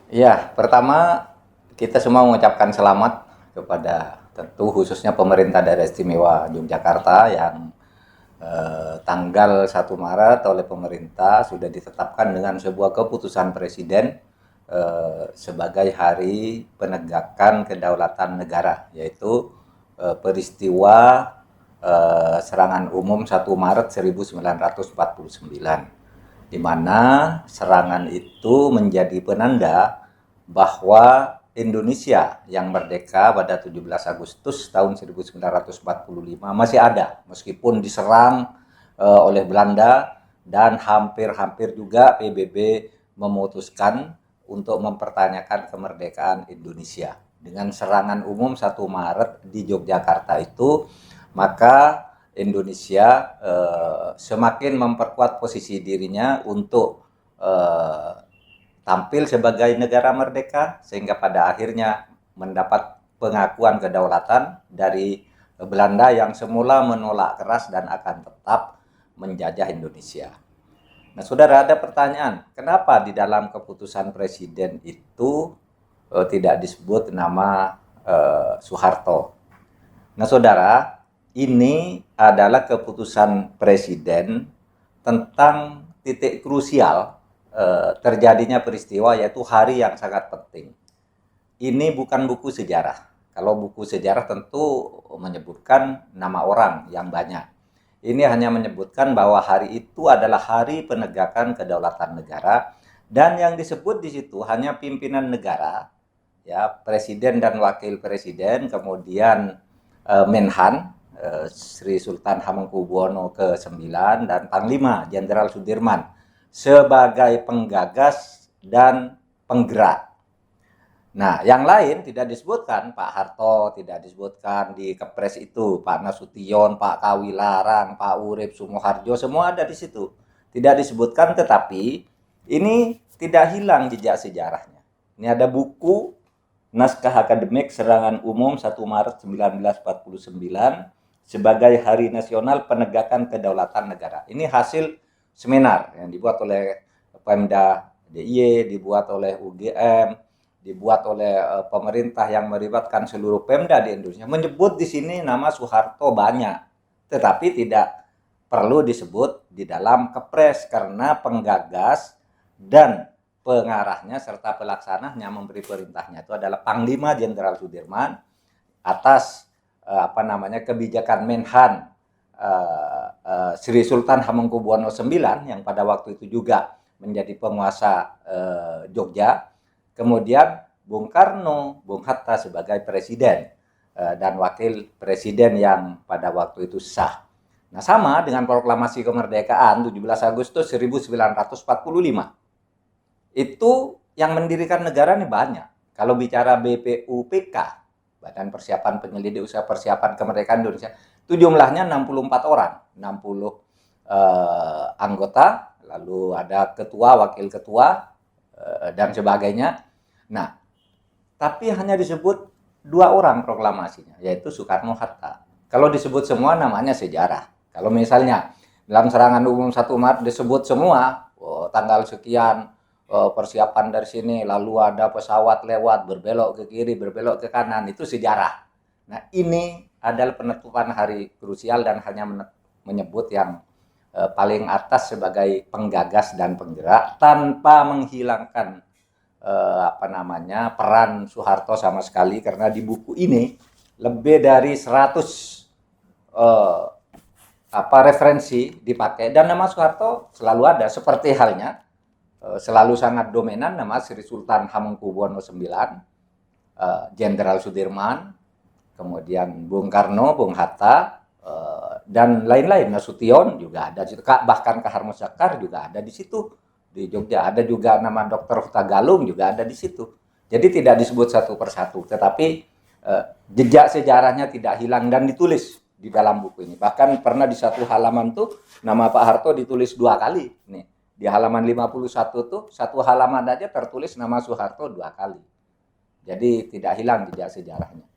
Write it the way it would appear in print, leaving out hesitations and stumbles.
Ya, pertama kita semua mengucapkan selamat kepada tentu khususnya pemerintah daerah istimewa Yogyakarta yang tanggal 1 Maret oleh pemerintah sudah ditetapkan dengan sebuah keputusan presiden sebagai hari penegakan kedaulatan negara, yaitu peristiwa serangan umum 1 Maret 1949, di mana serangan itu menjadi penanda bahwa Indonesia yang merdeka pada 17 Agustus tahun 1945 masih ada meskipun diserang oleh Belanda, dan hampir-hampir juga PBB memutuskan untuk mempertanyakan kemerdekaan Indonesia. Dengan serangan umum 1 Maret di Yogyakarta itu, maka Indonesia semakin memperkuat posisi dirinya untuk tampil sebagai negara merdeka, sehingga pada akhirnya mendapat pengakuan kedaulatan dari Belanda yang semula menolak keras dan akan tetap menjajah Indonesia. Nah, saudara, ada pertanyaan, kenapa di dalam keputusan presiden itu tidak disebut nama Soeharto? Nah, saudara, ini adalah keputusan presiden tentang titik krusial terjadinya peristiwa, yaitu hari yang sangat penting. Ini bukan buku sejarah. Kalau buku sejarah tentu menyebutkan nama orang yang banyak. Ini hanya menyebutkan bahwa hari itu adalah hari penegakan kedaulatan negara, dan yang disebut di situ hanya pimpinan negara, ya, presiden dan wakil presiden, kemudian Menhan Sri Sultan Hamengkubuwono ke-9, dan Panglima Jenderal Sudirman sebagai penggagas dan penggerak. Nah, yang lain tidak disebutkan. Pak Harto tidak disebutkan di Kepres itu, Pak Nasution, Pak Kawilarang, Pak Urip Sumoharjo, semua ada di situ. Tidak disebutkan, tetapi ini tidak hilang jejak sejarahnya. Ini ada buku naskah akademik Serangan Umum 1 Maret 1949 sebagai Hari Nasional Penegakan Kedaulatan Negara. Ini hasil seminar yang dibuat oleh Pemda DIY, dibuat oleh UGM, dibuat oleh pemerintah yang melibatkan seluruh Pemda di Indonesia. Menyebut di sini nama Soeharto banyak, tetapi tidak perlu disebut di dalam Kepres karena penggagas dan pengarahnya serta pelaksananya memberi perintahnya itu adalah Panglima Jenderal Sudirman atas kebijakan Menhan Sri Sultan Hamengkubuwono IX yang pada waktu itu juga menjadi penguasa Jogja. Kemudian Bung Karno, Bung Hatta sebagai presiden dan wakil presiden yang pada waktu itu sah. Nah, sama dengan proklamasi kemerdekaan 17 Agustus 1945. Itu yang mendirikan negara ini banyak. Kalau bicara BPUPK, Badan Persiapan Penyelidik Usaha Persiapan Kemerdekaan Indonesia, itu jumlahnya 64 orang, 60 anggota, lalu ada ketua, wakil ketua, dan sebagainya. Nah, tapi hanya disebut 2 orang proklamasinya, yaitu Soekarno-Hatta. Kalau disebut semua namanya sejarah. Kalau misalnya dalam serangan umum 1 Maret disebut semua, tanggal sekian, persiapan dari sini, lalu ada pesawat lewat, berbelok ke kiri, berbelok ke kanan, itu sejarah. Nah, ini adalah penentuan hari krusial dan hanya menyebut yang paling atas sebagai penggagas dan penggerak tanpa menghilangkan peran Soeharto sama sekali, karena di buku ini lebih dari 100 referensi dipakai dan nama Soeharto selalu ada, seperti halnya selalu sangat dominan nama Sri Sultan Hamengkubuwono IX, Jenderal Sudirman, kemudian Bung Karno, Bung Hatta, dan lain-lain. Nasution juga ada di situ, bahkan Kahar Muzakkar juga ada di situ di Jogja. Ada juga nama Dr. Hutagalung juga ada di situ. Jadi tidak disebut satu persatu, tetapi jejak sejarahnya tidak hilang dan ditulis di dalam buku ini. Bahkan pernah di satu halaman tuh nama Pak Harto ditulis 2 kali. Nih, di halaman 51 tuh satu halaman aja tertulis nama Soeharto 2 kali. Jadi tidak hilang jejak sejarahnya.